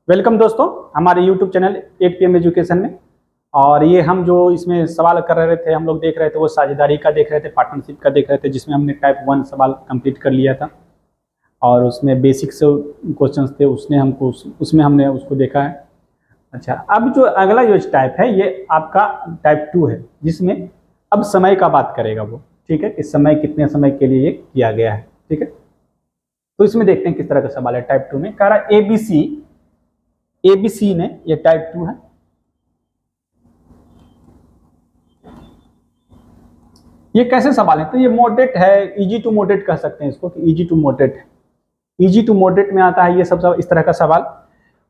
Welcome दोस्तों हमारे YouTube channel 8PM education में। और ये हम जो इसमें सवाल कर रहे थे, हम लोग देख रहे थे वो साझेदारी का देख रहे थे, पार्टनरशिप का देख रहे थे, जिसमें हमने टाइप 1 सवाल कंप्लीट कर लिया था और उसमें बेसिक से क्वेश्चंस थे, उसमें हमने उसको देखा है। अच्छा, अब जो अगला जो टाइप है ये आपका टाइप 2 है, जिसमें अब समय का बात करेगा वो। ठीक है, इस समय कितने समय के लिए ये किया गया है। ठीक है, तो इसमें देखते हैं किस तरह का सवाल है। टाइप 2 में कह रहा है एबीसी ने, ये टाइप 2 है। ये कैसे सवाल है? तो ये मॉडरेट है, इजी टू मॉडरेट कह सकते हैं इसको, कि इजी टू मॉडरेट है। इजी टू मॉडरेट में आता है ये सब इस तरह का सवाल।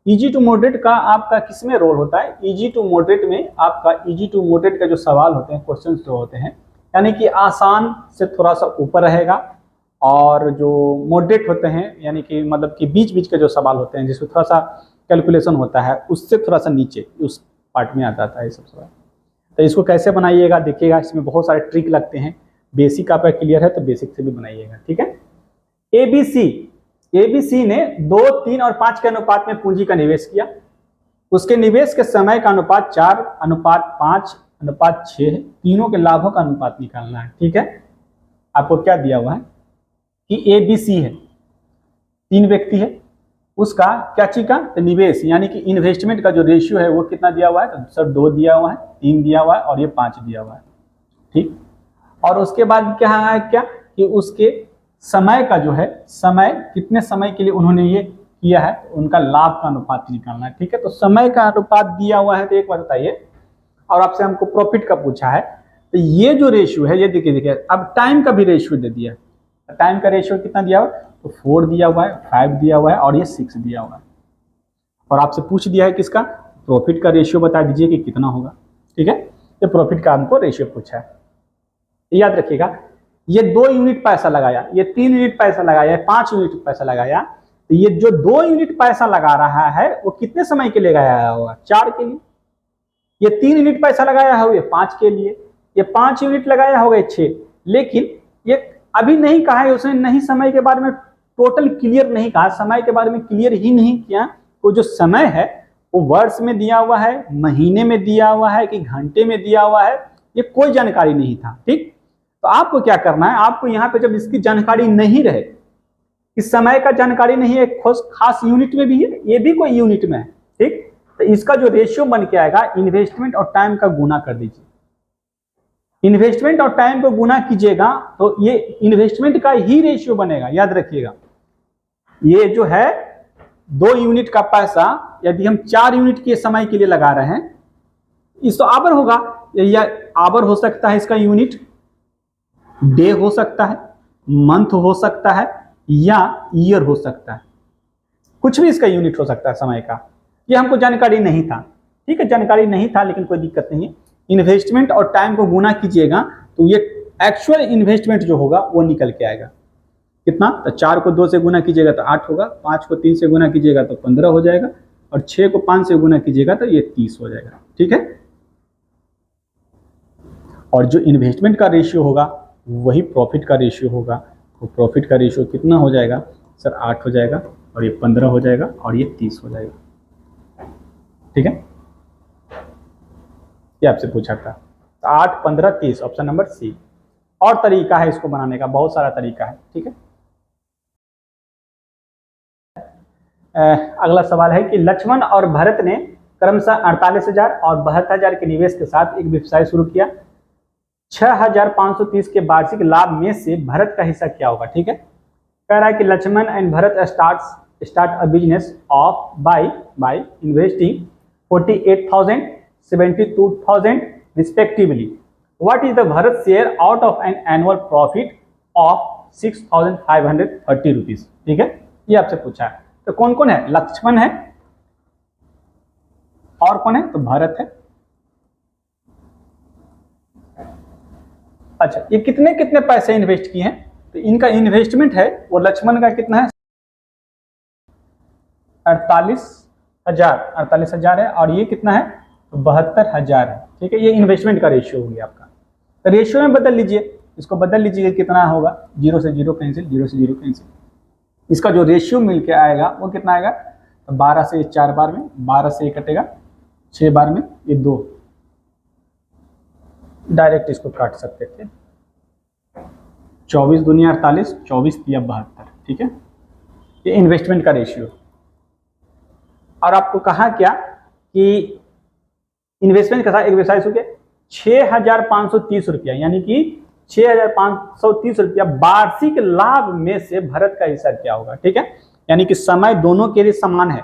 इजी टू मॉडरेट का आपका किसमें रोल होता है? इजी टू मॉडरेट में आपका इजी टू मॉडरेट का जो सवाल होते हैं, क्वेश्चन जो होते हैं, यानी कि आसान से थोड़ा सा ऊपर रहेगा, और जो मॉडरेट होते हैं यानी कि मतलब कि बीच बीच के जो सवाल होते हैं जिसमें थोड़ा सा कैलकुलेशन होता है, उससे थोड़ा सा नीचे उस पार्ट में आ जाता है ये सब सवाल। तो इसको कैसे बनाइएगा देखिएगा, इसमें बहुत सारे ट्रिक लगते हैं। बेसिक आपका क्लियर है तो बेसिक से भी बनाइएगा। ठीक है, एबीसी ने 2, 3 और 5 के अनुपात में पूंजी का निवेश किया। उसके निवेश के समय का अनुपात 4, अनुपात 5, अनुपात 6 है। तीनों के लाभों का अनुपात निकालना है। ठीक है, आपको क्या दिया हुआ है कि एबीसी है, 3 व्यक्ति है, उसका क्या चीज का? तो निवेश यानी कि इन्वेस्टमेंट का जो रेशियो है वो कितना दिया हुआ है? तो सर 2 दिया हुआ है, 3 दिया हुआ है और ये 5 दिया हुआ है। ठीक, और उसके बाद क्या है कि उसके समय का जो है, समय कितने समय के लिए उन्होंने ये किया है, तो उनका लाभ का अनुपात निकालना है। ठीक है, तो समय का अनुपात दिया हुआ है। तो एक बात बताइए, और आपसे हमको प्रॉफिट का पूछा है, तो ये जो रेशियो है ये देखिए अब टाइम का भी रेशियो दे दिया। टाइम का रेशियो कितना दिया हुआ है? तो 4 दिया हुआ है, 5 दिया हुआ है और ये 6 दिया हुआ है। और आपसे पूछ दिया है किसका? प्रॉफिट का रेशियो बता दीजिए कि कितना होगा। ठीक है, ये प्रॉफिट का हमको रेशियो पूछा है। याद रखिएगा, ये 2 यूनिट पैसा लगाया, ये 3 यूनिट पैसा लगाया, 5 यूनिट पैसा लगाया, तो ये जो 2 यूनिट पैसा लगा रहा है वो कितने समय के लिए लगाया होगा? 4 के लिए। ये 3 यूनिट पैसा लगाया है ये 5 के लिए, ये 5 यूनिट लगाया होगा 6। लेकिन ये अभी नहीं कहा है उसने, नहीं समय के बारे में टोटल क्लियर नहीं कहा, समय के बारे में क्लियर ही नहीं किया। वो जो समय है वो वर्ष में दिया हुआ है, महीने में दिया हुआ है कि घंटे में दिया हुआ है, ये कोई जानकारी नहीं था। ठीक, तो आपको क्या करना है, आपको यहाँ पे जब इसकी जानकारी नहीं रहे, इस समय का जानकारी नहीं है, खास यूनिट में भी है, ये भी कोई यूनिट में है। ठीक, तो इसका जो रेशियो बन के आएगा, इन्वेस्टमेंट और टाइम का गुना कर दीजिए। इन्वेस्टमेंट और टाइम को गुना कीजिएगा तो ये इन्वेस्टमेंट का ही रेशियो बनेगा। याद रखिएगा, ये जो है 2 यूनिट का पैसा यदि हम 4 यूनिट के समय के लिए लगा रहे हैं, इस तो आवर होगा, या आवर हो सकता है, इसका यूनिट डे हो सकता है, मंथ हो सकता है या ईयर हो सकता है, कुछ भी इसका यूनिट हो सकता है समय का। ये हमको जानकारी नहीं था। ठीक है, जानकारी नहीं था लेकिन कोई दिक्कत नहीं है। इन्वेस्टमेंट और टाइम को गुना कीजिएगा तो ये एक्चुअल इन्वेस्टमेंट जो होगा वो निकल के आएगा। कितना? तो 4 को 2 से गुना कीजिएगा तो 8 होगा, 5 को 3 से गुना कीजिएगा तो 15 हो जाएगा, और 6 को 5 से गुना कीजिएगा तो ये 30 हो जाएगा। ठीक है, और जो इन्वेस्टमेंट का रेशियो होगा वही प्रॉफिट का रेशियो होगा। तो प्रॉफिट का रेशियो कितना हो जाएगा? सर 8 हो जाएगा, और ये 15 हो जाएगा, और ये 30 हो जाएगा। ठीक है, ये आपसे पूछा था। 8, 15, 30, ऑप्शन नंबर सी। और तरीका है इसको बनाने का, बहुत सारा तरीका है। ठीक है, अगला सवाल है कि लक्ष्मण और भरत ने क्रमशः 48,000 और 72,000 के निवेश के साथ एक व्यवसाय शुरू किया। 6,530 के वार्षिक लाभ में से भरत का हिस्सा क्या होगा? ठीक है, कह रहा है कि Lakshman and Bharat start a business of by investing 48,000, 72,000 respectively. What is the Bharat share out of an annual profit of 6,530 rupees? ठीक है, ये आपसे पूछा है। तो कौन कौन है? लक्ष्मण है, और कौन है? तो भरत है। अच्छा, ये कितने कितने पैसे इन्वेस्ट किए हैं? तो इनका इन्वेस्टमेंट है वो लक्ष्मण का कितना है? 48,000 है, और ये कितना है? 72,000 है। ठीक है, ये इन्वेस्टमेंट का रेशियो हो गया आपका। तो रेशियो में बदल लीजिए, इसको बदल लीजिए, कितना होगा? 0 से 0 कैंसिल, 0 से 0 कैंसिल। इसका जो रेशियो मिल के आएगा वो कितना आएगा? 12 से 4 बार में, 12 से ये कटेगा 6 बार में, ये 2 डायरेक्ट इसको काट सकते थे। 24 दूनी 48, 24 तिया 72, ठीक है। ये इन्वेस्टमेंट का रेशियो। और आपको कहा क्या कि इन्वेस्टमेंट के साथ एक व्यवसाय शुल्क 6,530 रुपया, यानी कि 6,530 रुपया वार्षिक लाभ में से भारत का हिस्सा क्या होगा, ठीक है। यानी कि समय दोनों के लिए समान है।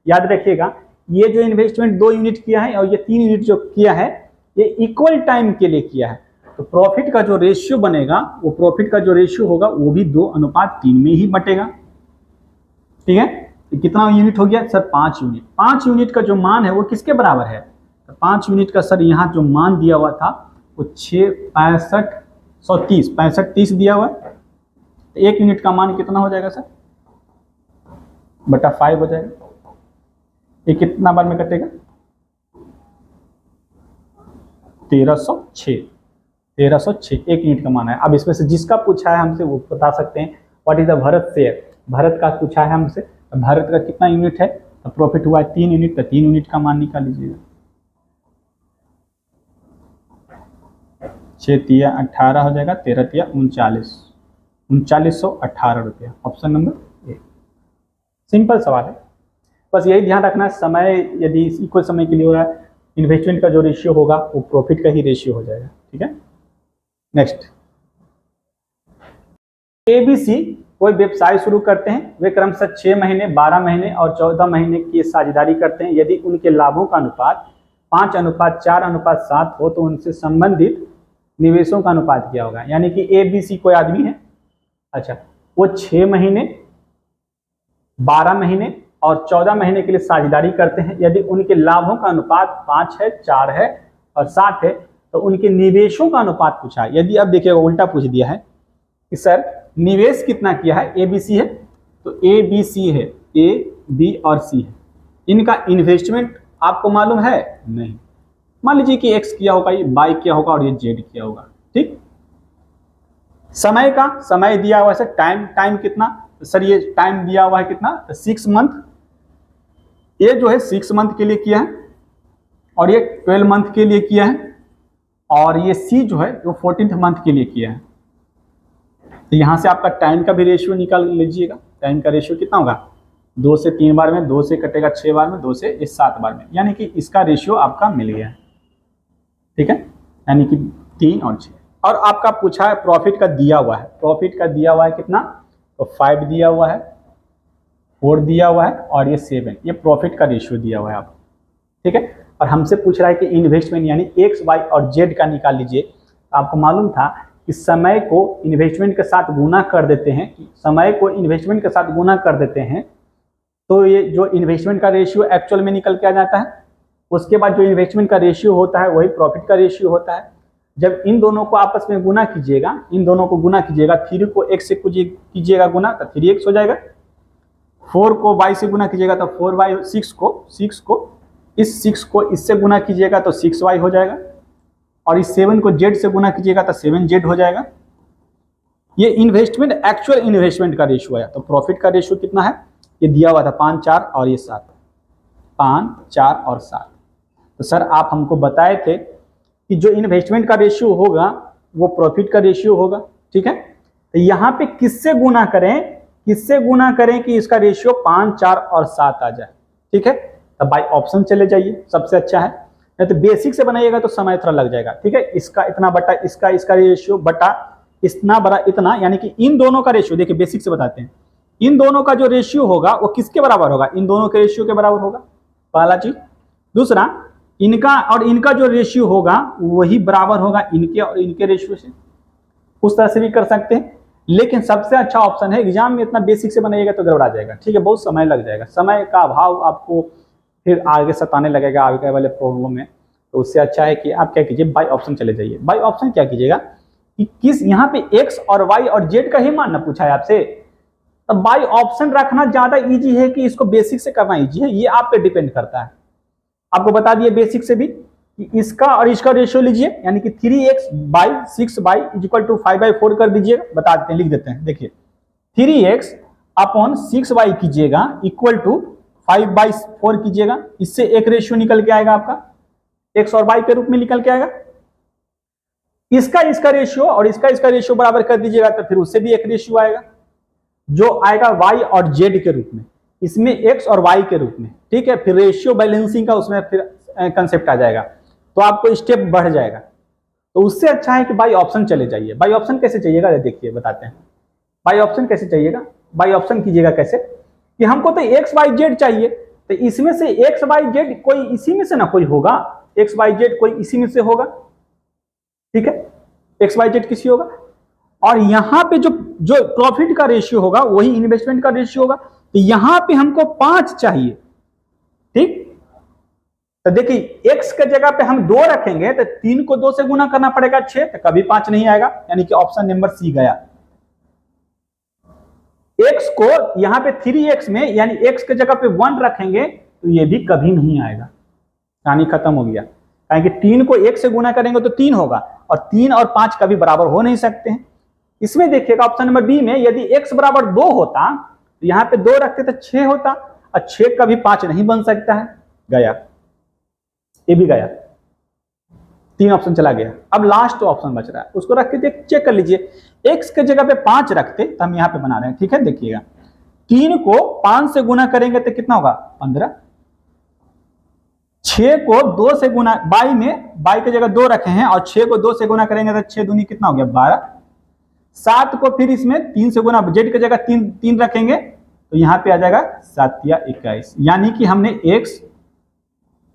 याद रखिएगा, ये जो इन्वेस्टमेंट 2 यूनिट किया है और ये 3 यूनिट जो किया है, ये इक्वल टाइम के लिए किया है। तो प्रॉफिट का जो रेशियो बनेगा, वो प्रॉफिट का जो रेशियो होगा वो भी 2:3 में ही बटेगा, ठीक है। तो कितना यूनिट हो गया सर? 5 यूनिट। 5 यूनिट का जो मान है वो किसके बराबर है? तो 5 यूनिट का सर यहाँ जो मान दिया हुआ था वो 6530 दिया हुआ है। तो 1 यूनिट का मान कितना हो जाएगा सर? बटा 5 हो जाएगा। ये कितना बार में कटेगा? 1306। 1 यूनिट का मान है। अब इसमें से जिसका पूछा है हमसे वो बता सकते हैं। What is the Bharat share? Bharat का पूछा है हमसे। भारत का कितना यूनिट है? तो प्रॉफिट हुआ है 3 यूनिट। तो 3 यूनिट का मान निकाल लीजिएगा। 6 तिया 18 हो जाएगा, 13 तिया 39, 3918 रुपया। ऑप्शन नंबर ए। सिंपल सवाल है, बस यही ध्यान रखना है। समय यदि इक्वल समय के लिए हो रहा है, इन्वेस्टमेंट का जो रेशियो होगा वो प्रॉफिट का ही रेशियो हो जाएगा, ठीक है। नेक्स्ट, एबीसी कोई व्यवसाय शुरू करते हैं। वे क्रमशः 6 महीने, 12 महीने और 14 महीने की साझेदारी करते हैं। यदि उनके लाभों का अनुपात 5:4:7 हो तो उनसे संबंधित निवेशों का अनुपात क्या होगा? यानी कि एबीसी कोई आदमी है, अच्छा, वो 6 महीने, 12 महीने और 14 महीने के लिए साझेदारी करते हैं। यदि उनके लाभों का अनुपात 5 है, 4 है और 7 है तो उनके निवेशों का अनुपात पूछा है। यदि अब देखिएगा उल्टा पूछ दिया है कि सर निवेश कितना किया है, एबीसी है, तो एबीसी है, ए बी और सी है। इनका इन्वेस्टमेंट आपको मालूम है? नहीं। मान लीजिए कि एक्स किया होगा, ये वाई किया होगा और ये जेड किया होगा, ठीक। समय का समय दिया हुआ है, टाइम कितना सर? ये टाइम दिया हुआ है कितना? तो 6 मंथ। ये जो है 6 मंथ के लिए किया है और ये 12 मंथ के लिए किया है और ये सी जो है वो 14th मंथ के लिए किया है। तो यहाँ से आपका टाइम का भी रेशियो निकाल लीजिएगा। टाइम का रेशियो कितना होगा? 2 से 3 बार में, 2 से कटेगा 6 बार में, 2 से 7 बार में, यानी कि इसका रेशियो आपका मिल गया है, ठीक है। यानी कि 3 और 6। और आपका पूछा है प्रॉफिट का दिया हुआ है। प्रॉफिट का दिया हुआ है कितना? तो 5 दिया हुआ है, 4 दिया हुआ है और ये 7। ये प्रॉफिट का रेशियो दिया हुआ है आपको, ठीक है। और हमसे पूछ रहा है कि इन्वेस्टमेंट यानी एक्स, वाई और जेड का निकाल लीजिए। आपको मालूम था कि समय को इन्वेस्टमेंट के साथ गुना कर देते हैं, समय को इन्वेस्टमेंट के साथ गुना कर देते हैं तो ये जो इन्वेस्टमेंट का रेशियो एक्चुअल में निकल के आ जाता है। उसके बाद जो इन्वेस्टमेंट का रेशियो होता है वही प्रॉफिट का रेशियो होता है। जब इन दोनों को आपस में गुना कीजिएगा, इन दोनों को गुना कीजिएगा, 3 को x से कीजिएगा गुना तो 3x हो जाएगा। 4 को y से गुना कीजिएगा तो 4y, 6 को इससे गुना कीजिएगा तो 6y हो जाएगा और इस 7 को z से गुना कीजिएगा तो 7z हो जाएगा। ये इन्वेस्टमेंट एक्चुअल इन्वेस्टमेंट का रेशियो है। तो प्रॉफिट का रेशियो कितना है? ये दिया हुआ था 5, 4 और ये 7, 5, 4 और 7। तो सर आप हमको बताए थे कि जो इन्वेस्टमेंट का रेशियो होगा वो प्रॉफिट का रेशियो होगा, ठीक है। तो यहाँ पे किससे गुना करें, किससे गुना करें कि इसका रेशियो 5, 4 और 7 आ जाए, ठीक है। तो बाय ऑप्शन चले जाइए, सबसे अच्छा है। नहीं तो बेसिक से बनाइएगा तो समय थोड़ा लग जाएगा, ठीक है। इसका इतना बटा इसका रेशियो बटा इतना बड़ा इतना, यानी कि इन दोनों का रेशियो देखिए बेसिक से बताते हैं। इन दोनों का जो रेशियो होगा वो किसके बराबर होगा? इन दोनों के रेशियो के बराबर होगा, पहला चीज। दूसरा, इनका और इनका जो रेशियो होगा वही बराबर होगा इनके और इनके रेशियो से। उस तरह से भी कर सकते हैं, लेकिन सबसे अच्छा ऑप्शन है एग्जाम में इतना बेसिक से बनाइएगा तो गड़बड़ा जाएगा, ठीक है। बहुत समय लग जाएगा, समय का अभाव आपको फिर आगे सताने लगेगा आगे वाले प्रॉब्लम में। तो उससे अच्छा है कि आप क्या कीजिए, बाय ऑप्शन चले जाइए। बाय ऑप्शन क्या कीजिएगा कि किस यहाँ पे एक्स और वाई और जेड का ही मानना पूछा है आपसे, तो बाय ऑप्शन रखना ज्यादा इजी है कि इसको बेसिक से करना इजी है, ये आप पे डिपेंड करता है। आपको बता दिए बेसिक से भी कि इसका और इसका रेशियो लीजिए, यानी कि 3x/6y = 5/4 कर दीजिएगा। बता देते हैं, लिख देते हैं। देखिए 3x/6y कीजिएगा इक्वल टू 5/4 कीजिएगा, इससे एक रेशियो निकल के आएगा आपका, x और y के रूप में निकल के आएगा। इसका रेशियो और इसका रेशियो बराबर कर दीजिएगा तो फिर उससे भी एक रेशियो आएगा जो आएगा y और z के रूप में, इसमें x और y के रूप में, ठीक है। फिर रेशियो बैलेंसिंग का उसमें फिर कंसेप्ट आ जाएगा, तो आपको स्टेप बढ़ जाएगा। तो उससे अच्छा है कि बाई ऑप्शन चले जाइए। बाई ऑप्शन कैसे चाहिएगा देखिए बताते हैं। बाई ऑप्शन कैसे चाहिएगा, बाई ऑप्शन कीजिएगा कैसे कि हमको तो एक्स वाई जेड चाहिए, तो इसमें से एक्स वाई जेड कोई इसी में से ना कोई होगा, एक्स वाई जेड कोई इसी में से होगा, ठीक है, एक्स वाई जेड किसी होगा। और यहां पे जो प्रॉफिट का रेशियो होगा वही इन्वेस्टमेंट का रेशियो होगा, तो यहां पे हमको 5 चाहिए, ठीक। तो देखिए x के जगह पे हम 2 रखेंगे तो 3 को 2 से गुना करना पड़ेगा 6, तो कभी 5 नहीं आएगा, यानी कि ऑप्शन नंबर सी गया। x को यहां पे 3x में यानी x के जगह पे 1 रखेंगे तो ये भी कभी नहीं आएगा, कहानी खत्म हो गया। यानी कि 3 को 1 से गुना करेंगे तो 3 होगा, और 3 और 5 कभी बराबर हो नहीं सकते हैं। इसमें देखिएगा ऑप्शन नंबर बी में यदि x बराबर 2 होता तो यहां पे 2 रखते तो 6 होता, और 6 कभी 5 नहीं बन सकता है, गया, ये भी गया, 3 ऑप्शन चला गया। अब लास्ट ऑप्शन बच रहा है, उसको रख के चेक कर लीजिए। x के जगह पे 5 रखते तो हम यहां पे बना रहे हैं, ठीक है। देखिएगा 3 को 5 से गुना करेंगे तो कितना होगा 15, 6 को 2 से गुना, बाई में बाई की जगह 2 रखे हैं और 6 को 2 से गुना करेंगे तो 6 दूनी कितना हो गया 12, 7 को फिर इसमें 3 से गुना, जेड की जगह 3 रखेंगे तो यहां पे आ जाएगा 7 या 21, यानी कि हमने x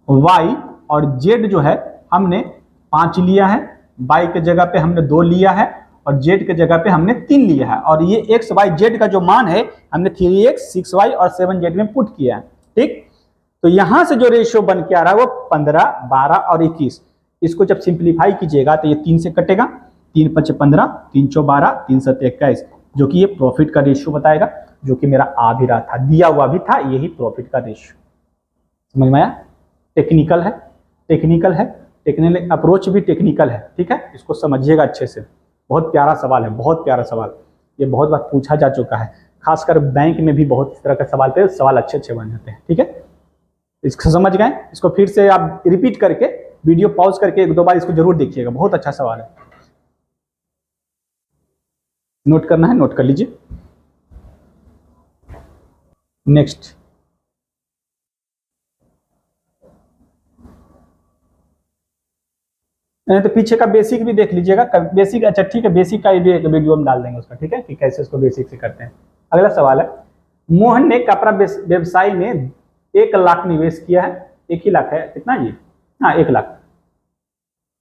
y और z जो है हमने 5 लिया है, y के जगह पे हमने 2 लिया है और z के जगह पे हमने 3 लिया है, और ये x y z का जो मान है हमने 3x 6y और 7z में पुट किया है, ठीक। तो यहां से जो रेशियो बन के आ रहा है वो 15, 12 और 21, इसको जब सिंप्लीफाई कीजिएगा तो ये 3 से कटेगा, 3 5 15, 3 4 12, 3 7 21, जो कि ये प्रॉफिट का रेशियो बताएगा, जो कि मेरा आ भी रहा था, दिया हुआ भी था, यही प्रॉफिट का रेशियो। समझ में आया? टेक्निकल है, टेक्निकल है, टेक्निकल अप्रोच भी टेक्निकल है, ठीक है। इसको समझिएगा अच्छे से, बहुत प्यारा सवाल है, बहुत प्यारा सवाल, ये बहुत बार पूछा जा चुका है, खासकर बैंक में भी बहुत इस तरह का सवाल पे सवाल अच्छे बन जाते हैं, ठीक है। इसको समझ गए, इसको फिर से आप रिपीट करके वीडियो पॉज करके 1-2 बार इसको जरूर देखिएगा, बहुत अच्छा सवाल है। नोट करना है, नोट कर लीजिए। नेक्स्ट, तो पीछे का बेसिक भी देख लीजिएगा, बेसिक, अच्छा ठीक है, बेसिक का भी एक वीडियो हम डाल देंगे उसका, ठीक है, कि कैसे इसको बेसिक से करते हैं। अगला सवाल है, मोहन ने कपड़ा व्यवसाय में 1 लाख निवेश किया है, 1 ही लाख है, कितना जी, हाँ 1 लाख।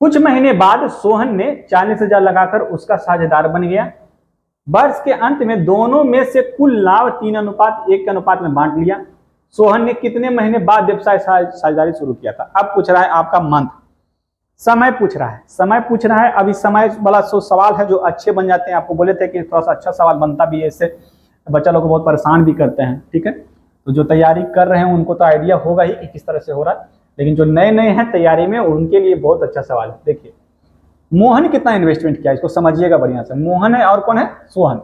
कुछ महीने बाद सोहन ने 40,000 लगाकर उसका साझेदार बन गया। वर्ष के अंत में दोनों में से कुल लाभ 3:1 के अनुपात में बांट लिया। सोहन ने कितने महीने बाद व्यवसाय साझेदारी शुरू किया था? अब पूछ रहा है आपका मंथ, समय पूछ रहा है, समय पूछ रहा है। अभी समय वाला सवाल है जो अच्छे बन जाते हैं, आपको बोले थे कि थोड़ा सा अच्छा सवाल बनता भी है, इससे बच्चा लोग को बहुत परेशान भी करते हैं, ठीक है। तो जो तैयारी कर रहे हैं उनको तो आइडिया होगा ही कि किस तरह से हो रहा है, लेकिन जो नए नए हैं तैयारी में उनके लिए बहुत अच्छा सवाल है। देखिए मोहन कितना इन्वेस्टमेंट किया, इसको समझिएगा बढ़िया से। मोहन है और कौन है? सोहन,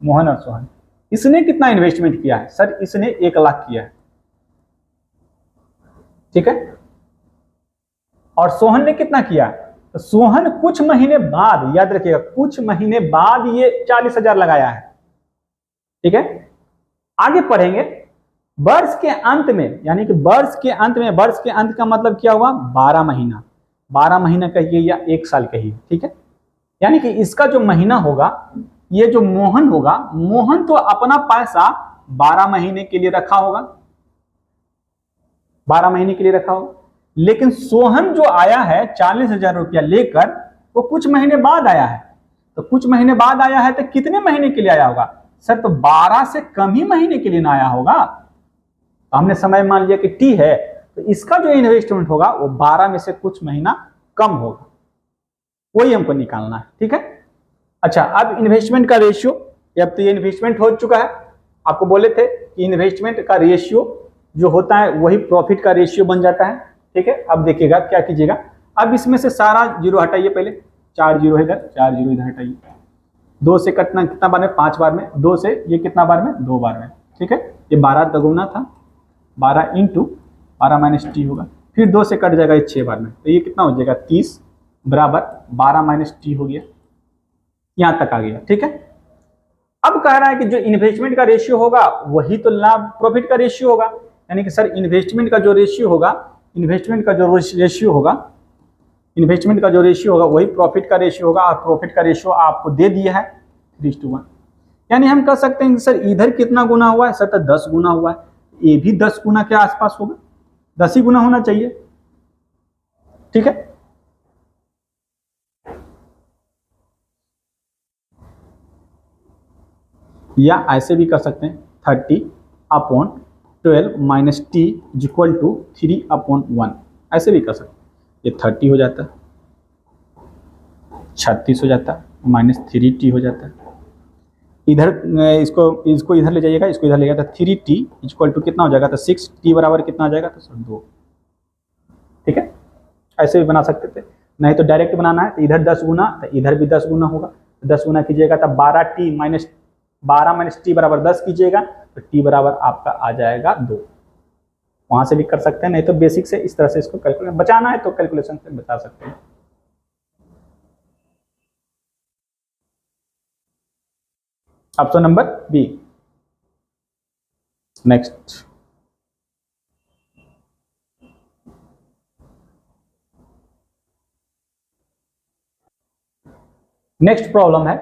मोहन और सोहन। इसने कितना इन्वेस्टमेंट किया है? सर इसने 1 लाख किया है, ठीक है। और सोहन ने कितना किया? तो सोहन कुछ महीने बाद, याद रखिएगा कुछ महीने बाद ये 40,000 लगाया है, ठीक है। आगे पढ़ेंगे, वर्ष के अंत में, यानी कि वर्ष के अंत में, वर्ष के अंत का मतलब क्या हुआ? 12 महीना, 12 महीना कहिए या 1 साल कहिए, ठीक है। यानी कि इसका जो महीना होगा, ये जो मोहन होगा, मोहन तो अपना पैसा 12 महीने के लिए रखा होगा, 12 महीने के लिए रखा होगा। लेकिन सोहन जो आया है 40,000 रुपया लेकर, वो कुछ महीने बाद आया है। तो कुछ महीने बाद आया है तो कितने महीने के लिए आया होगा? सर तो 12 से कम ही महीने के लिए ना आया होगा। तो हमने समय मान लिया कि टी है, तो इसका जो इन्वेस्टमेंट होगा वो 12 में से कुछ महीना कम होगा, वही हमको निकालना है, ठीक है। अच्छा, अब इन्वेस्टमेंट का रेशियो, अब तो ये इन्वेस्टमेंट हो चुका है, आपको बोले थे कि इन्वेस्टमेंट का रेशियो जो होता है वही प्रॉफिट का रेशियो बन जाता है, ठीक है। अब देखिएगा क्या कीजिएगा, अब इसमें से सारा जीरो हटाइए, पहले 4 जीरो इधर, 4 जीरो इधर हटाइए। 2 से कटना कितना बार में? 5 बार में। 2 से ये कितना बार में? 2 बार में, ठीक है। ये 12 दोगुना था, 12 इंटू 12 माइनस टी होगा, फिर 2 से कट जाएगा ये 6 बार में, तो ये कितना हो जाएगा 30 बराबर 12 माइनस टी हो गया, यहां तक आ गया। ठीक है, अब कह रहा है कि जो इन्वेस्टमेंट का रेशियो होगा वही तो लाभ प्रॉफिट का रेशियो होगा, यानी कि सर इन्वेस्टमेंट का जो रेशियो होगा, इन्वेस्टमेंट का जो रेशियो होगा वही प्रॉफिट का रेशियो होगा, और प्रॉफिट का रेशियो आपको दे दिया है 3:1। यानी हम कह सकते हैं कि सर इधर कितना गुना हुआ है, सर तो 10 गुना हुआ है, ये भी 10 गुना के आसपास होगा, 10 ही गुना होना चाहिए। ठीक है, या ऐसे भी कर सकते हैं 30/12 minus T is equal to 3/1, ऐसे भी कर सकते हैं। ये 30 हो जाता है, 36 हो जाता है, माइनस 3t हो जाता है। इधर इसको इधर ले जाइएगा, इसको इधर ले जाएगा, 3t इज इक्वल टू कितना हो जाएगा, तो 6t बराबर कितना आ जाएगा, तो सर 2। ठीक है, ऐसे भी बना सकते थे, नहीं तो डायरेक्ट बनाना है तो इधर 10 गुना तो इधर भी 10 गुना होगा, 10 गुना कीजिएगा तो 12 माइनस टी बराबर 10 कीजिएगा तो टी बराबर आपका आ जाएगा 2। वहां से भी कर सकते हैं, नहीं तो बेसिक से इस तरह से इसको कैलकुलेशन बचाना है तो कैलकुलेशन से बचा सकते हैं। Option number B. Next, problem है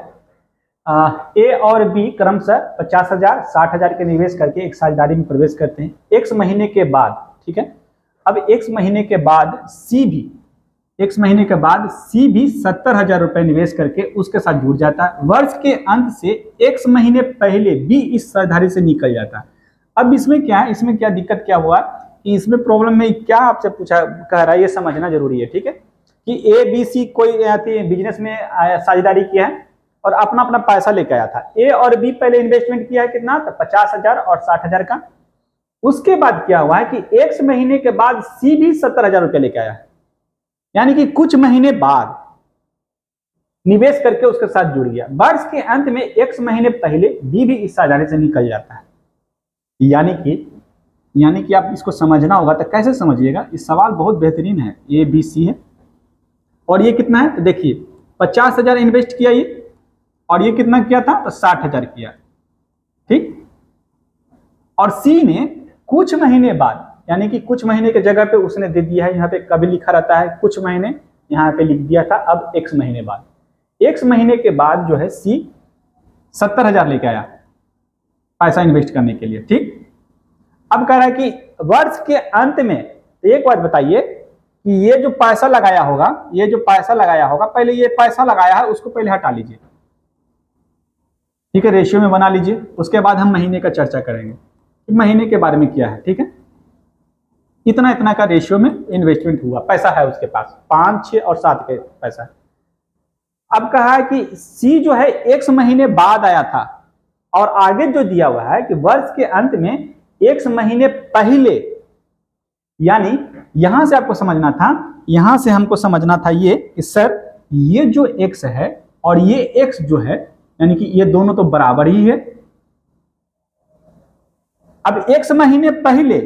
ए और बी क्रमशः 50,000 60,000 के निवेश करके एक साझेदारी में प्रवेश करते हैं x महीने के बाद। ठीक है, अब x महीने के बाद सी भी 70,000 रुपए निवेश करके उसके साथ जुड़ जाता है। वर्ष के अंत से x महीने पहले बी इस साझेदारी से निकल जाता है। अब इसमें क्या है, इसमें क्या दिक्कत क्या हुआ कि इसमें प्रॉब्लम में क्या आपसे पूछा कह रहा है, ये समझना जरूरी है। ठीक है, कि ए बी सी कोई बिजनेस में साझेदारी किया है और अपना अपना पैसा लेके आया था। ए और बी पहले इन्वेस्टमेंट किया है कितना, तो 50,000 और 60,000 का। उसके बाद क्या हुआ है कि x महीने के बाद सी भी 70,000 रुपये लेके आया है, यानी कि कुछ महीने बाद निवेश करके उसके साथ जुड़ गया। वर्ष के अंत में x महीने पहले बी भी इस साझेदारी से निकल जाता है। यानी कि आप इसको समझना होगा, तो कैसे समझिएगा, इस सवाल बहुत बेहतरीन है। ए बी सी है और ये कितना है, तो देखिए 50,000 इन्वेस्ट किया ये, और ये कितना किया था, तो 60,000 किया। ठीक, और सी ने कुछ महीने बाद, यानी कि कुछ महीने के जगह पे उसने दे दिया है, यहाँ पे कभी लिखा रहता है कुछ महीने, यहाँ पे लिख दिया था अब x महीने बाद। x महीने के बाद जो है सी 70,000 लेके आया पैसा इन्वेस्ट करने के लिए। ठीक, अब कह रहा है कि वर्ष के अंत में, एक बात बताइए कि ये जो पैसा लगाया होगा, पहले ये पैसा लगाया है उसको पहले हटा लीजिए। ठीक है, रेशियो में बना लीजिए, उसके बाद हम महीने का चर्चा करेंगे कि महीने के बारे में क्या है। ठीक है, इतना इतना का रेशियो में इन्वेस्टमेंट हुआ, पैसा है उसके पास, 5, 6 और 7 के पैसा है। अब कहा है कि सी जो है x महीने बाद आया था, और आगे जो दिया हुआ है कि वर्ष के अंत में x महीने पहले, यानी यहां से आपको समझना था, यहां से हमको समझना था ये कि सर ये जो x है और ये x जो है, यानी कि ये दोनों तो बराबर ही है। अब x महीने पहले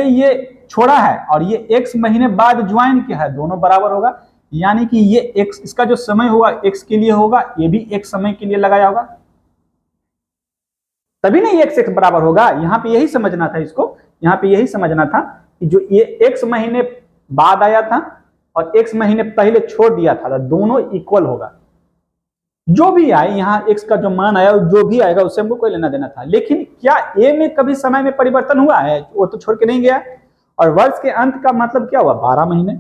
ये छोड़ा है और ये x महीने बाद ज्वाइन किया है, दोनों बराबर होगा। यानी कि ये x, इसका जो समय होगा x के लिए होगा, ये भी x समय के लिए लगाया होगा, तभी नहीं x बराबर होगा। यहाँ पे यही समझना था इसको, यहाँ पे यही समझना था कि जो ये x महीने बाद आया था और x महीने पहले छोड़ दिया था, दोनों इक्वल होगा। जो भी आए यहाँ x का जो मान आया, जो भी आएगा उससे हमको कोई लेना देना था। लेकिन क्या a में कभी समय में परिवर्तन हुआ है, वो तो छोड़ के नहीं गया। और वर्ष के अंत का मतलब क्या हुआ, 12 महीने,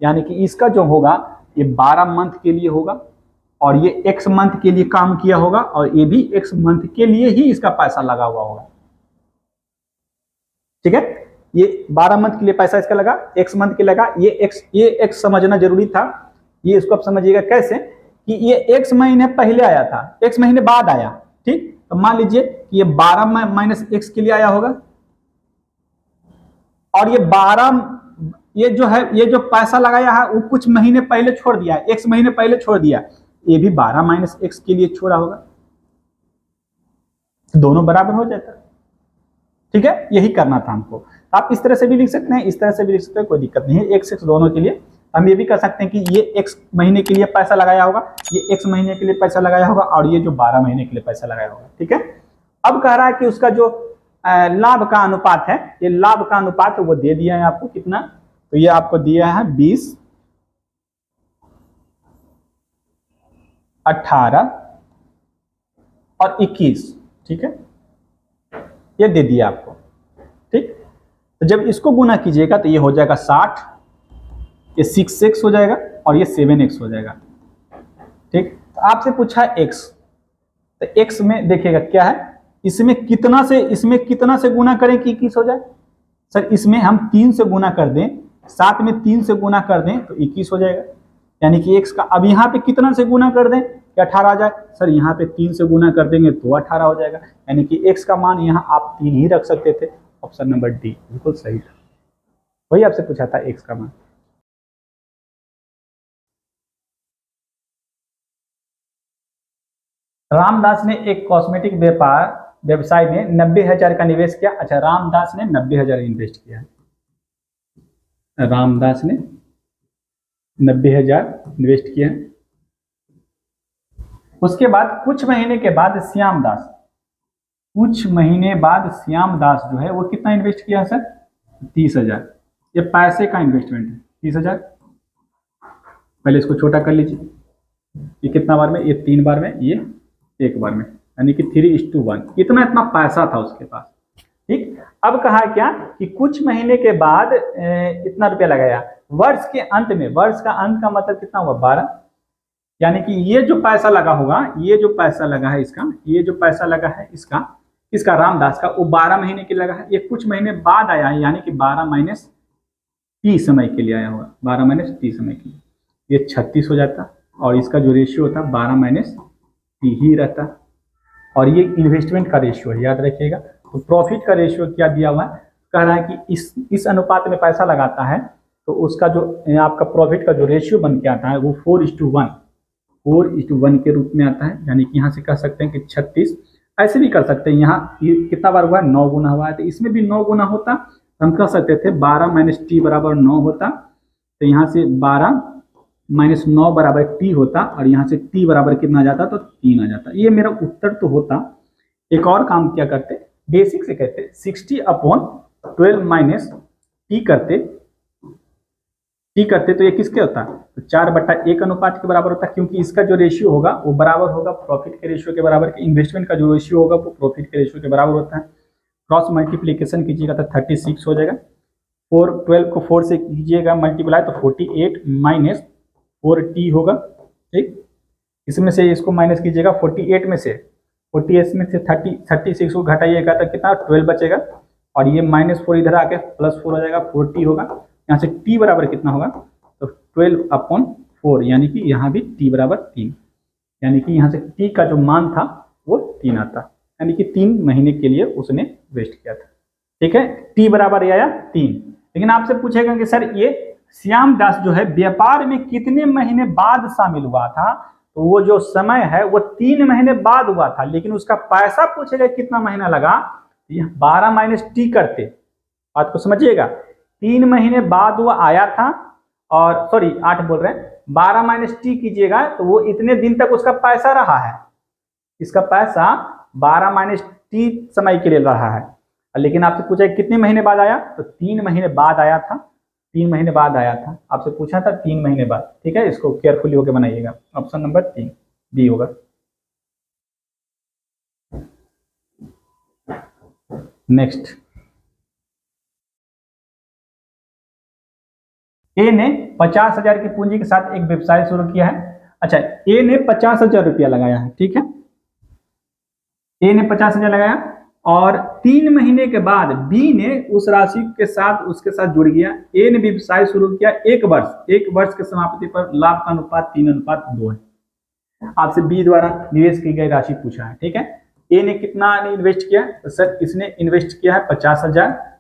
यानी कि इसका जो होगा ये 12 मंथ के लिए होगा, और ये x मंथ के लिए काम किया होगा, और ये भी x मंथ के लिए ही इसका पैसा लगा हुआ होगा। ठीक है, ये 12 मंथ के लिए पैसा इसका लगा, x मंथ के लगा, ये x समझना जरूरी था। ये इसको आप समझिएगा कैसे कि ये x महीने पहले आया था, x महीने बाद आया। ठीक, तो मान लीजिए कि ये 12 माइनस x के लिए आया होगा, और ये 12, ये जो पैसा लगाया है वो कुछ महीने पहले छोड़ दिया है, x महीने पहले छोड़ दिया, ये भी 12 माइनस x के लिए छोड़ा होगा, दोनों बराबर हो जाता है। ठीक है, यही करना था हमको। आप इस तरह से भी लिख सकते हैं, इस तरह से भी लिख सकते हैं, कोई दिक्कत नहीं है। x दोनों के लिए हम ये भी कर सकते हैं कि ये x महीने के लिए पैसा लगाया होगा, ये x महीने के लिए पैसा लगाया होगा, और ये जो 12 महीने के लिए पैसा लगाया होगा। ठीक है, अब कह रहा है कि उसका जो लाभ का अनुपात है, ये लाभ का अनुपात वो दे दिया है आपको कितना, तो ये आपको दिया है 20, 18 और 21। ठीक है, ये दे दिया आपको। ठीक, तो जब इसको गुना कीजिएगा तो ये हो जाएगा 60, ये 6x हो जाएगा और ये 7x हो जाएगा। ठीक, तो आपसे पूछा x, तो x में देखिएगा क्या है, इसमें कितना से गुना करें कि 21 हो जाए। सर इसमें हम 3 से गुना कर दें, 7 में 3 से गुना कर दें तो 21 हो जाएगा, यानी कि x का। अब यहाँ पे कितना से गुना कर दें कि 18 आ जाए। सर यहाँ पे 3 से गुना कर देंगे तो 18 हो जाएगा, यानी कि x का मान यहाँ आप 3 ही रख सकते थे। ऑप्शन नंबर डी बिल्कुल सही था, वही आपसे पूछा था x का मान। रामदास ने एक कॉस्मेटिक व्यवसाय में 90,000 का निवेश किया। अच्छा, रामदास ने 90,000 इन्वेस्ट किया है, रामदास ने 90,000 इन्वेस्ट किया है। उसके बाद कुछ महीने बाद श्यामदास जो है वो कितना इन्वेस्ट किया है सर, 30,000। ये पैसे का इन्वेस्टमेंट है, 30,000। पहले इसको छोटा कर लीजिए, ये कितना बार में, ये 3 बार में, ये 1 बार में, यानी कि 3:1। इतना पैसा था उसके पास। ठीक, अब कहा क्या कि कुछ महीने के बाद इतना रुपया लगाया, वर्ष के अंत में, वर्ष का अंत का मतलब कितना हुआ, 12, यानी कि ये जो पैसा लगा होगा, ये जो पैसा लगा है इसका, ये जो पैसा लगा है इसका रामदास का, वो 12 महीने के लगा है। ये कुछ महीने बाद आया है, यानी कि 12 माइनस टी समय के लिए आया होगा, 12 माइनस टी समय के लिए, ये 36 हो जाता, और इसका जो रेशियो होता 12 माइनस टी ही रहता, और ये इन्वेस्टमेंट का रेशियो है, याद रखिएगा। तो प्रॉफिट का रेशियो क्या दिया हुआ है, कह रहा है कि इस अनुपात में पैसा लगाता है तो उसका जो आपका प्रॉफिट का जो रेशियो बन के आता है वो 4:1 के रूप में आता है, यानी कि यहाँ से कह सकते हैं कि 36। ऐसे भी कर सकते हैं, यहाँ ये कितना बार हुआ है, 9 गुना हुआ है, तो इसमें भी 9 गुना होता, हम कह सकते थे 12 माइनस टी बराबर 9 होता, तो यहाँ से 12 माइनस 9 बराबर टी होता, और यहाँ से टी बराबर कितना आ जाता, तो 3 आ जाता। ये मेरा उत्तर तो होता। एक और काम क्या करते, बेसिक से कहते 60/12 माइनस टी करते तो ये किसके होता, तो 4/1 अनुपात के बराबर होता, क्योंकि इसका जो रेशियो होगा वो बराबर होगा प्रॉफिट के रेशियो के बराबर, इन्वेस्टमेंट का जो रेशियो होगा वो प्रॉफिट के रेशियो के बराबर होता है। क्रॉस मल्टीप्लीकेशन कीजिएगा तो 36 हो जाएगा, 12 को 4 से कीजिएगा मल्टीप्लाई तो 48 माइनस 4t होगा। ठीक, इसमें से इसको माइनस कीजिएगा, 48 में से 36 को घटाइएगा तो कितना 12 बचेगा, और ये -4 इधर आके +4 हो जाएगा, 4t होगा। यहाँ से t बराबर कितना होगा, तो 12/4, यानी कि यहाँ भी t बराबर 3, यानी कि यहाँ से t का जो मान था वो 3 आता, यानी कि 3 महीने के लिए उसने वेस्ट किया था। ठीक है, t बराबर आया 3। लेकिन आपसे पूछेगा कि सर ये श्यामदास जो है व्यापार में कितने महीने बाद शामिल हुआ था, तो वो जो समय है वो 3 महीने बाद हुआ था, लेकिन उसका पैसा पूछेगा कितना महीना लगा, 12 माइनस टी करते, बात को समझिएगा, 3 महीने बाद वो आया था, और सॉरी 8 बोल रहे हैं, 12 माइनस टी कीजिएगा तो वो इतने दिन तक उसका पैसा रहा है, इसका पैसा 12 माइनस टी समय के लिए रहा है। लेकिन आपसे पूछा कितने महीने बाद आया, तो 3 महीने बाद आया था, 3 महीने बाद आया था, आपसे पूछा था 3 महीने बाद। ठीक है, इसको केयरफुली होकर बनाइएगा, ऑप्शन नंबर 3 बी होगा। नेक्स्ट, ए ने 50,000 की पूंजी के साथ एक व्यवसाय शुरू किया है। अच्छा, ए ने 50,000 रुपया लगाया है, ठीक है, ए ने 50,000 लगाया, और 3 महीने के बाद बी ने उस राशि के साथ उसके साथ जुड़ गया। ए ने व्यवसाय शुरू किया 1 वर्ष के समाप्ति पर लाभ का अनुपात 3:2 है। आपसे बी द्वारा निवेश की गई राशि पूछा है। ठीक है, ए ने कितना इन्वेस्ट किया, तो सर इसने इन्वेस्ट किया है 50,000,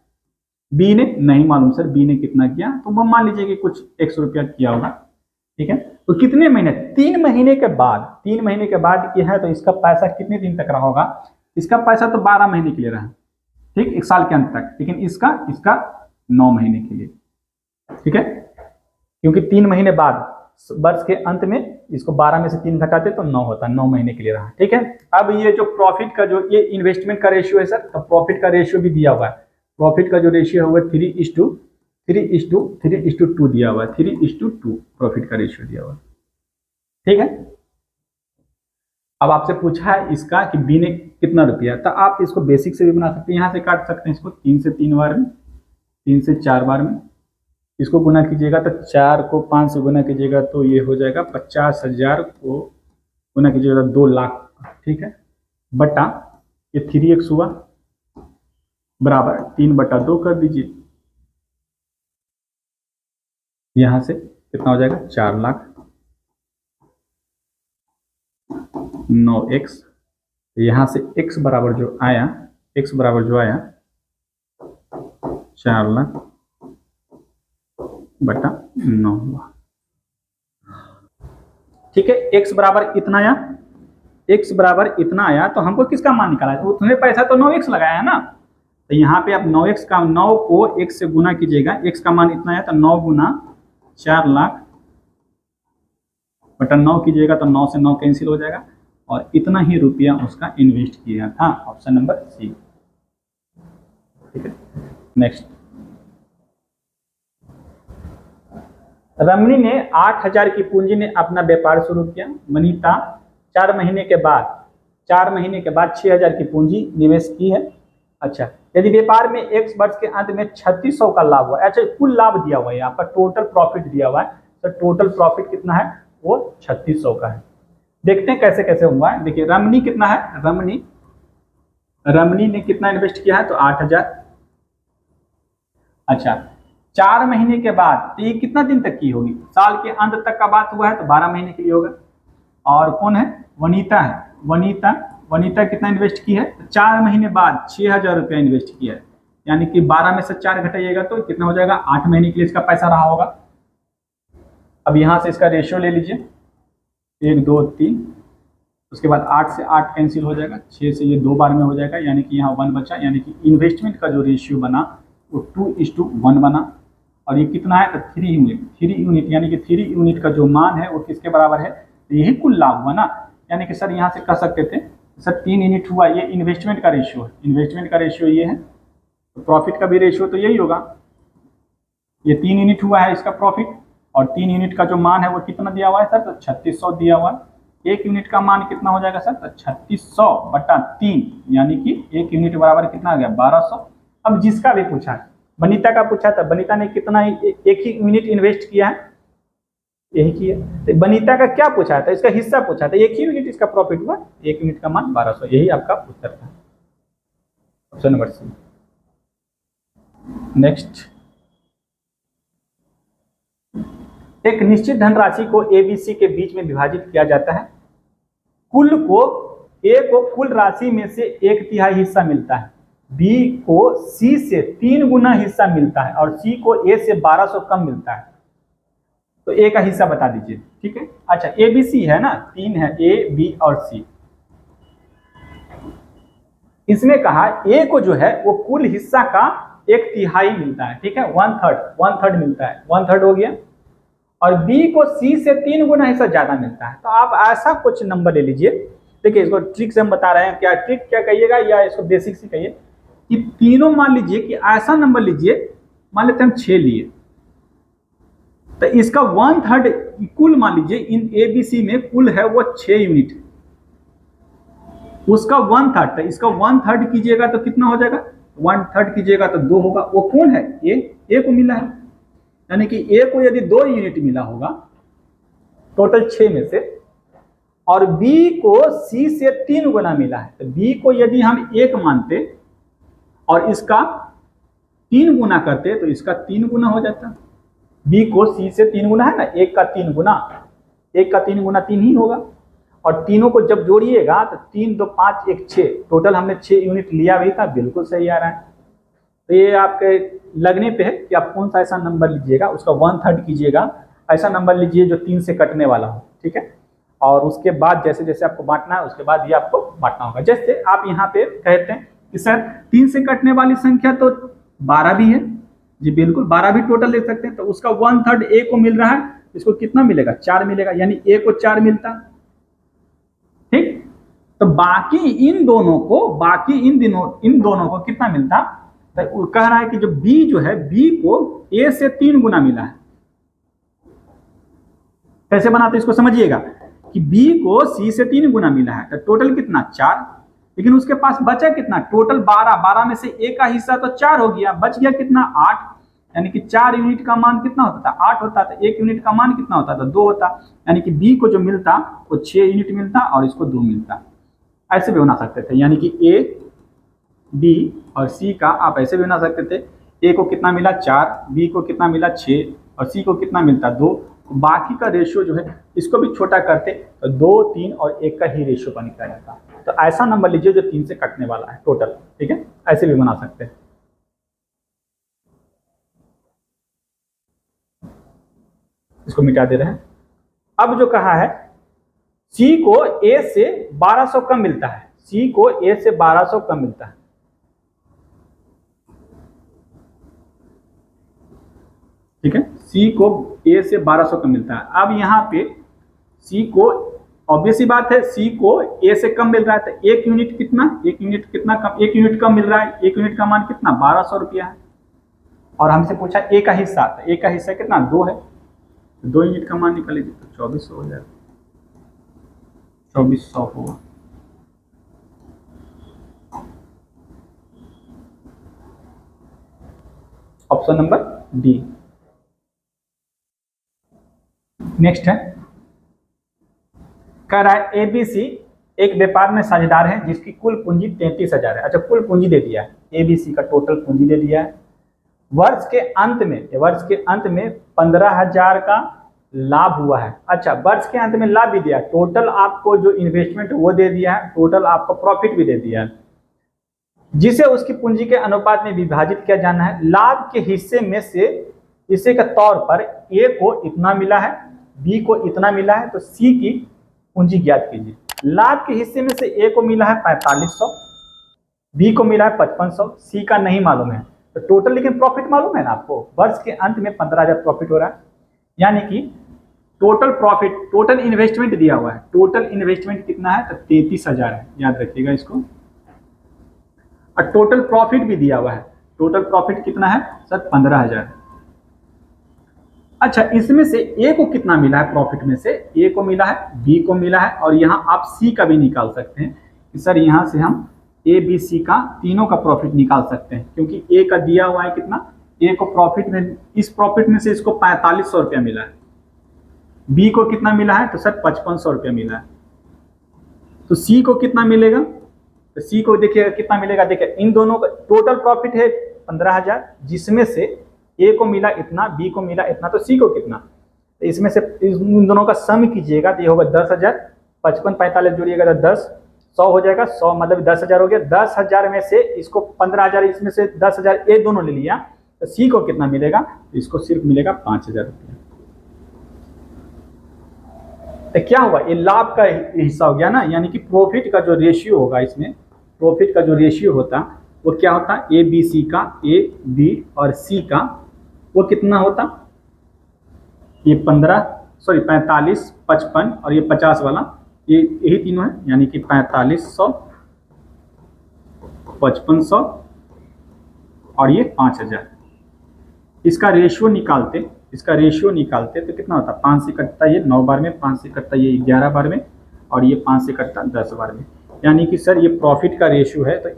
बी ने नहीं मालूम सर बी ने कितना किया, तो वो मान लीजिए कि कुछ 100 रुपया किया होगा। ठीक है, तो कितने महीने, 3 महीने के बाद, 3 महीने के बाद किया है, तो इसका पैसा कितने दिन तक रहा होगा, इसका पैसा तो 12 महीने के लिए रहा, ठीक, 1 साल के अंत तक। लेकिन इसका 9 महीने के लिए, ठीक है, क्योंकि 3 महीने बाद वर्ष के अंत में इसको 12 में से 3 घटाते तो 9 होता, 9 महीने के लिए रहा, ठीक है। अब ये जो प्रॉफिट का जो ये इन्वेस्टमेंट का रेशियो है सर, तो प्रॉफिट का रेशियो भी दिया हुआ है। प्रॉफिट का जो रेशियो है वो 3:2 दिया हुआ है, 3:2 प्रॉफिट का रेशियो दिया हुआ है, ठीक है। अब आपसे पूछा है इसका कि बी ने कितना रुपया, तो आप इसको बेसिक से भी बना सकते हैं, यहाँ से काट सकते हैं इसको 3 से 3 बार में, 3 से 4 बार में। इसको गुना कीजिएगा तो 4 को 5 से गुना कीजिएगा तो ये हो जाएगा 50,000 को गुना कीजिएगा 2 लाख, ठीक है, बटा ये 3x हुआ बराबर 3/2 कर दीजिए, यहां से कितना हो जाएगा 4 लाख, 9x, यहां से x बराबर जो आया 4 लाख बटा 9 हुआ, ठीक है। x बराबर इतना आया, तो हमको किसका मान निकाला है, उतने पैसा तो 9x लगाया है ना, तो यहाँ पे आप 9x का 9 को x से गुना कीजिएगा, x का मान इतना है तो 9 गुना 4 लाख बटा 9 कीजिएगा तो 9 से 9 कैंसिल हो जाएगा, और इतना ही रुपया उसका इन्वेस्ट किया था, ऑप्शन नंबर सी, ठीक है। नेक्स्ट, रमनी ने 8,000 की पूंजी ने अपना व्यापार शुरू किया। वनिता 4 महीने के बाद 6,000 की पूंजी निवेश की है। अच्छा, यदि व्यापार में एक वर्ष के अंत में 3600 का लाभ हुआ, अच्छा कुल लाभ दिया हुआ है, आपका टोटल प्रॉफिट दिया हुआ है, तो टोटल प्रॉफिट कितना है, वो 3600 का है। देखते हैं कैसे कैसे हुआ है। देखिए रमनी कितना है, रमनी ने कितना इन्वेस्ट किया है, तो 8,000। अच्छा, 4 महीने के बाद, तो ये कितना दिन तक की होगी, साल के अंत तक का बात हुआ है, तो 12 महीने के लिए होगा। और कौन है, वनीता है, वनीता कितना इन्वेस्ट की है, तो 4 महीने बाद 6,000 रुपया इन्वेस्ट किया है, यानी कि 12 में से 4 घटाइएगा तो कितना हो जाएगा, 8 महीने के लिए इसका पैसा रहा होगा। अब यहाँ से इसका रेशियो ले लीजिए, 1 2 3, उसके बाद 8 से 8 कैंसिल हो जाएगा, 6 से ये 2 बार में हो जाएगा, यानी कि यहाँ 1 बचा, यानी कि इन्वेस्टमेंट का जो रेशियो बना वो 2:1 बना। और ये कितना है, तो 3 यूनिट, यानी कि 3 यूनिट का जो मान है वो किसके बराबर है, तो यही कुल लाभ हुआ ना। यानी कि सर यहाँ से कह सकते थे सर 3 यूनिट हुआ, ये इन्वेस्टमेंट का रेशियो है, इन्वेस्टमेंट का रेशियो ये है, तो प्रॉफिट का भी रेशियो तो यही होगा। ये 3 यूनिट हुआ है इसका प्रॉफिट, और 3 यूनिट का जो मान है वो कितना दिया हुआ है सर, तो 3600 दिया हुआ है। 1 यूनिट का मान कितना हो जाएगा सर, तो 3600 बटा 3, यानी कि 1 यूनिट बराबर कितना आ गया, 1200। अब जिसका भी पूछा है, वनिता का पूछा था, वनिता ने कितना एक ही यूनिट इन्वेस्ट किया है, यही किया। तो वनिता का क्या पूछा था, इसका हिस्सा पूछा था, 1 ही यूनिट इसका प्रॉफिट हुआ, 1 यूनिट का मान 1200, यही आपका उत्तर था, ऑप्शन नंबर सी। नेक्स्ट, एक निश्चित धनराशि को ABC के बीच में विभाजित किया जाता है। कुल को A को कुल राशि में से 1/3 हिस्सा मिलता है, B को C से 3 गुना हिस्सा मिलता है, और C को A से 1200 कम मिलता है। तो A का हिस्सा बता दीजिए, ठीक है। अच्छा, ABC है ना, 3 है, A B और C। इसमें कहा A को जो है वो कुल हिस्सा का 1/3 मिलता है, ठीक है, 1/3 मिलता है, 1/3 हो गया। और B को C से 3 गुना हिस्सा ज्यादा मिलता है। तो आप ऐसा कुछ नंबर ले लीजिए, देखिए इसको ट्रिक से हम बता रहे हैं, क्या ट्रिक क्या कहिएगा या इसको बेसिक से कहिए, कि तीनों मान लीजिए कि ऐसा नंबर लीजिए, मान लेते हैं हम 6 लिए, तो इसका 1/3 कुल मान लीजिए इन ABC में कुल है वो 6 यूनिट, उसका 1/3, तो इसका 1/3 कीजिएगा तो कितना हो जाएगा, 1/3 कीजिएगा तो 2 होगा। वो कौन है, A को मिला है, यानी कि A को यदि 2 यूनिट मिला होगा टोटल 6 में से, और B को C से 3 गुना मिला है, तो B को यदि हम 1 मानते और इसका 3 गुना करते तो इसका 3 गुना हो जाता। B को C से 3 गुना है ना, 1 का 3 गुना, 1 का 3 गुना 3 ही होगा, और तीनों को जब जोड़िएगा तो 3 2 5 1 6, टोटल हमने 6 यूनिट लिया भी था, बिल्कुल सही आ रहा है। तो ये आपके लगने पे है कि आप कौन सा ऐसा नंबर लीजिएगा, उसका 1/3 कीजिएगा, ऐसा नंबर लीजिए जो 3 से कटने वाला हो, ठीक है। और उसके बाद जैसे जैसे आपको बांटना है उसके बाद ये आपको बांटना होगा। जैसे आप यहाँ पे कहते हैं कि सर 3 से कटने वाली संख्या तो 12 भी है जी, बिल्कुल 12 भी टोटल ले सकते हैं, तो उसका 1/3 ए को मिल रहा है, इसको कितना मिलेगा 4 मिलेगा, यानी ए को 4 मिलता। ठीक, तो बाकी इन दोनों को कितना मिलता, तो कह रहा है कि जो बी जो है बी को ए से 3 गुना मिला है। कैसे बनाते इसको समझिएगा कि बी को सी से 3 गुना मिला है, तो टोटल कितना 4, लेकिन उसके पास बचा कितना टोटल 12 में से ए का हिस्सा तो 4 हो गया, बच गया कितना 8, यानी कि 4 यूनिट का मान कितना होता था 8 होता, तो 1 यूनिट का मान कितना होता था 2 होता, यानी कि बी को जो मिलता वो 6 यूनिट मिलता और इसको 2 मिलता। ऐसे भी बना सकते थे, यानी कि ए बी और सी का आप ऐसे भी बना सकते थे, ए को कितना मिला 4, बी को कितना मिला 6 और सी को कितना मिलता 2, बाकी का रेशियो जो है इसको भी छोटा करते तो 2, 3 और 1 का ही रेशियो बन निकल जाता। तो ऐसा नंबर लीजिए जो 3 से कटने वाला है टोटल। ठीक है, ऐसे भी बना सकते हैं। इसको मिटा दे रहे हैं। अब जो कहा है सी को ए से 1200 कम मिलता है, सी को ए से 1200 कम मिलता है। ठीक है, सी को ए से 1200 कम मिलता है। अब यहाँ पे सी को ऑब्वियस ही बात है सी को ए से कम मिल रहा है, तो 1 यूनिट कितना, 1 यूनिट कितना कम, 1 यूनिट कम मिल रहा है, 1 यूनिट का मान कितना 1200 रुपया है। और हमसे पूछा ए का हिस्सा, तो ए का हिस्सा कितना 2 है, 2 यूनिट का मान निकाल लीजिए तो 2400 हो जाएगा, 2400 होगा। Option number D. नेक्स्ट है, कह रहा है एबीसी एक व्यापार में साझेदार है जिसकी कुल पूंजी 33,000 है। अच्छा, कुल पूंजी दे दिया है, एबीसी का टोटल पूंजी दे दिया है। वर्ष के अंत में 15,000 का लाभ हुआ है। अच्छा, वर्ष के अंत में लाभ भी दिया, टोटल आपको जो इन्वेस्टमेंट वो दे दिया है, टोटल आपको प्रॉफिट भी दे दिया है, जिसे उसकी पूंजी के अनुपात में विभाजित किया जाना है। लाभ के हिस्से में से हिस्से के तौर पर ए को इतना मिला है, बी को इतना मिला है, तो सी की पूंजी ज्ञात कीजिए। लाभ के हिस्से में से ए को मिला है 4500, बी को मिला है 5500, सी का नहीं मालूम है, तो टोटल लेकिन प्रॉफिट मालूम है ना आपको, वर्ष के अंत में 15,000 प्रॉफिट हो रहा है, यानी कि टोटल प्रॉफिट, टोटल इन्वेस्टमेंट दिया हुआ है, टोटल इन्वेस्टमेंट कितना है तो 33,000 है, याद रखिएगा इसको। और टोटल प्रॉफिट भी दिया हुआ है, टोटल प्रॉफिट कितना है सर 15,000। अच्छा, इसमें से ए को कितना मिला है, प्रॉफिट में से ए को मिला है, बी को मिला है, और यहाँ आप सी का भी निकाल सकते हैं कि सर यहाँ से हम ए बी सी का तीनों का प्रॉफिट निकाल सकते हैं, क्योंकि ए का दिया हुआ है कितना, ए को प्रॉफिट में, इस प्रॉफिट में से इसको 4500 रुपया मिला है, बी को कितना मिला है तो सर 5500 रुपया मिला है, तो सी को कितना मिलेगा, तो सी को देखिएगा कितना मिलेगा, देखिए इन दोनों का टोटल प्रॉफिट है 15,000, जिसमें से ए को मिला इतना, बी को मिला इतना, तो सी को कितना, तो इसमें से इन दोनों का सम कीजिएगा तो ये होगा 10,000, 55 45 जोड़िएगा तो 10, 100 हो जाएगा, 100 मतलब 10,000 हो गया। 10,000 में से इसको 15,000, इसमें से 10,000 ए दोनों ले लिया, तो सी को कितना मिलेगा, तो इसको सिर्फ मिलेगा 5,000 रुपया। तो क्या हुआ, ये लाभ का हिस्सा हो गया ना, यानी कि प्रॉफिट का जो रेशियो होगा, इसमें प्रॉफिट का जो रेशियो होता वो क्या होता, ए बी सी का, ए बी और सी का वो कितना होता, ये 45, 55 और ये 50 वाला, ये यही तीनों है, यानी कि 4500, 5500 और ये 5,000। इसका रेशियो निकालते तो कितना होता, 5 से कटता ये 9 बार में, 5 से कटता ये 11 बार में, और ये 5 से कटता 10 बार में, यानी कि सर ये प्रॉफिट का रेशियो है, तो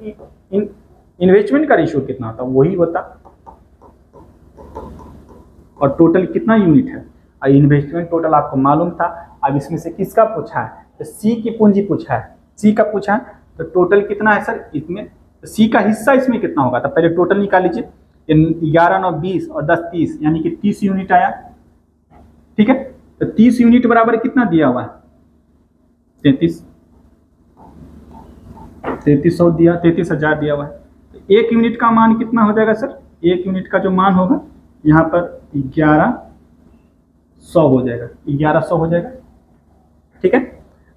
इन्वेस्टमेंट का रेशियो कितना होता, वही होता। और टोटल कितना यूनिट है, और इन्वेस्टमेंट टोटल आपको मालूम था। अब इसमें से किसका पूछा है, तो सी की पूंजी पूछा है, सी का पूछा है, तो टोटल कितना है सर इसमें, तो सी का हिस्सा इसमें कितना होगा, तो पहले टोटल निकाल लीजिए, 11 9 20 और 10 30, यानी कि 30 यूनिट आया। ठीक है, तो 30 यूनिट बराबर कितना दिया हुआ है, 3300 दिया, 33,000 दिया हुआ है। तो 1 यूनिट का मान कितना हो जाएगा सर, 1 यूनिट का जो मान होगा यहाँ पर 1100 हो जाएगा, 1100 हो जाएगा। ठीक है,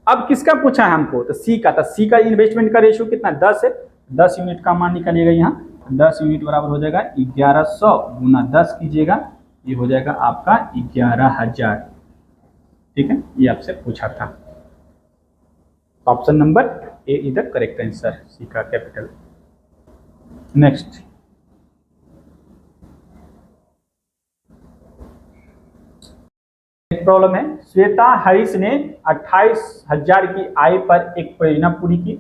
अब किसका पूछा है हमको, तो सी का, तो सी का इन्वेस्टमेंट का रेशियो कितना 10 है, 10 यूनिट का मान निकालिएगा यहाँ, 10 यूनिट बराबर हो जाएगा 1100 गुना 10 कीजिएगा, ये हो जाएगा आपका 11,000। ठीक है, ये आपसे पूछा था। Option number A is the correct answer, C का कैपिटल। नेक्स्ट, प्रॉब्लम है, श्वेता हरीश ने 28,000 की आय पर एक परियोजना पूरी की।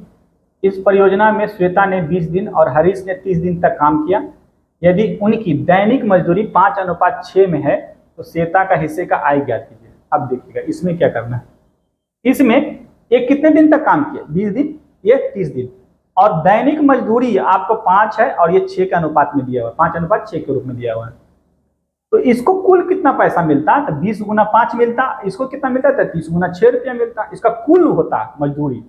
इस परियोजना में श्वेता ने 20 दिन और हरीश ने 30 दिन तक काम किया। यदि उनकी दैनिक मजदूरी 5:6 में है तो श्वेता का हिस्से का आय ज्ञात कीजिए। अब देखिएगा इसमें क्या करना है, इसमें ये कितने दिन तक काम किया, 20 दिन, ये 30 दिन, और दैनिक मजदूरी आपको 5 है और ये 6 के अनुपात में दिया हुआ है, 5:6 के रूप में दिया हुआ है। तो इसको कुल कितना पैसा मिलता है, तो 20 गुना 5 मिलता, इसको कितना मिलता है, 30 गुना 6 रुपया मिलता, इसका कुल होता मजदूरी।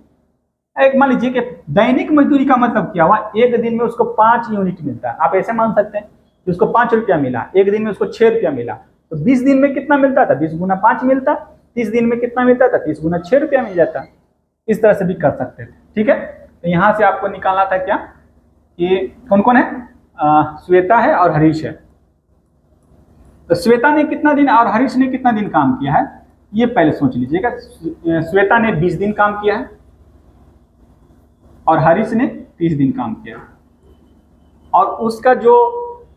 एक मान लीजिए कि दैनिक मजदूरी का मतलब क्या हुआ, एक दिन में उसको 5 यूनिट मिलता है। आप ऐसे मान सकते हैं कि उसको 5 रुपया मिला, एक दिन में उसको 6 रुपया मिला, तो 20 दिन में कितना मिलता था, 20 गुना 5 मिलता, 30 दिन में कितना मिलता था, 30 गुना 6 रुपया मिल जाता। इस तरह से भी कर सकते थे। ठीक है, तो यहाँ से आपको निकालना था क्या, कि कौन कौन है, श्वेता है और हरीश है। तो श्वेता ने कितना दिन और हरीश ने कितना दिन काम किया है, ये पहले सोच लीजिएगा। श्वेता ने 20 दिन काम किया है और हरीश ने 30 दिन काम किया, और उसका जो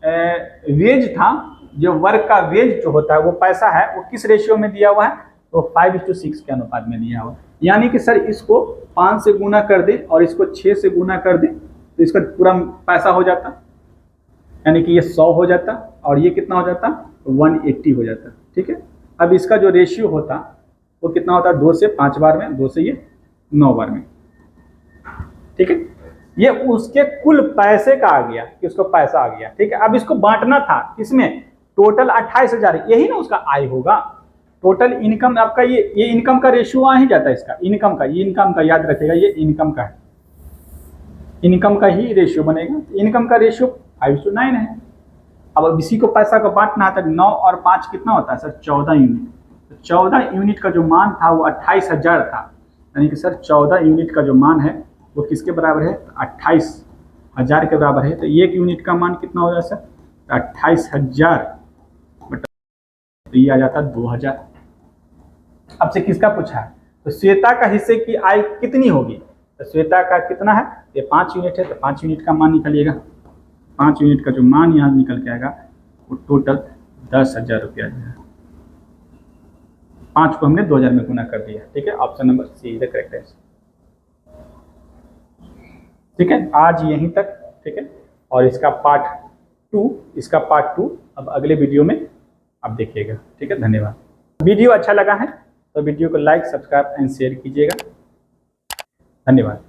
वेज था, जो वर्क का वेज जो होता है, वो पैसा है, वो किस रेशियो में दिया हुआ है, तो 5:6 के अनुपात में दिया हुआ है। यानी कि सर इसको 5 से गुना कर दे और इसको 6 से गुना कर दे तो इसका पूरा पैसा हो जाता, यानी कि ये 100 हो जाता और ये कितना हो जाता, 180 हो जाता। ठीक है, अब इसका जो रेशियो होता वो कितना होता, 2 से 5 बार में, 2 से ये 9 बार में। ठीक है, ये उसके कुल पैसे का आ गया कि उसको पैसा आ गया। ठीक है, अब इसको बांटना था किसमें, टोटल 28,000, यही ना उसका आय होगा। टोटल इनकम आपका ये इनकम का रेशियो आ ही जाता है इसका, इनकम का, ये इनकम का याद रखेगा, ये इनकम का है, इनकम का ही रेशियो बनेगा। इनकम का रेशियो 5:9 है। अब इसी को पैसा को बांटना है, 9 और 5 कितना होता है सर, 14 यूनिट। तो 14 यूनिट का जो मान था वो 28,000 था, यानी कि सर 14 यूनिट का जो मान है वो किसके बराबर है, 28,000 के बराबर है। तो 1 यूनिट का मान कितना हो जाता सर, 28,000 बटा, तो ये आ जाता 2,000। अब से किसका पूछा है, तो श्वेता का हिस्से की आय कितनी होगी, तो श्वेता का कितना है, ये 5 यूनिट है, तो 5 यूनिट का मान निकालिएगा। 5 यूनिट का जो मान यहाँ निकल के आएगा वो टोटल 10,000 रुपया है। 5 को हमने 2,000 में गुना कर दिया। ठीक है, option number C is the correct answer. ठीक है, आज यहीं तक। ठीक है, और इसका पार्ट 2 अब अगले वीडियो में आप देखिएगा। ठीक है, धन्यवाद। वीडियो अच्छा लगा है तो वीडियो को लाइक, सब्सक्राइब एंड शेयर कीजिएगा। धन्यवाद।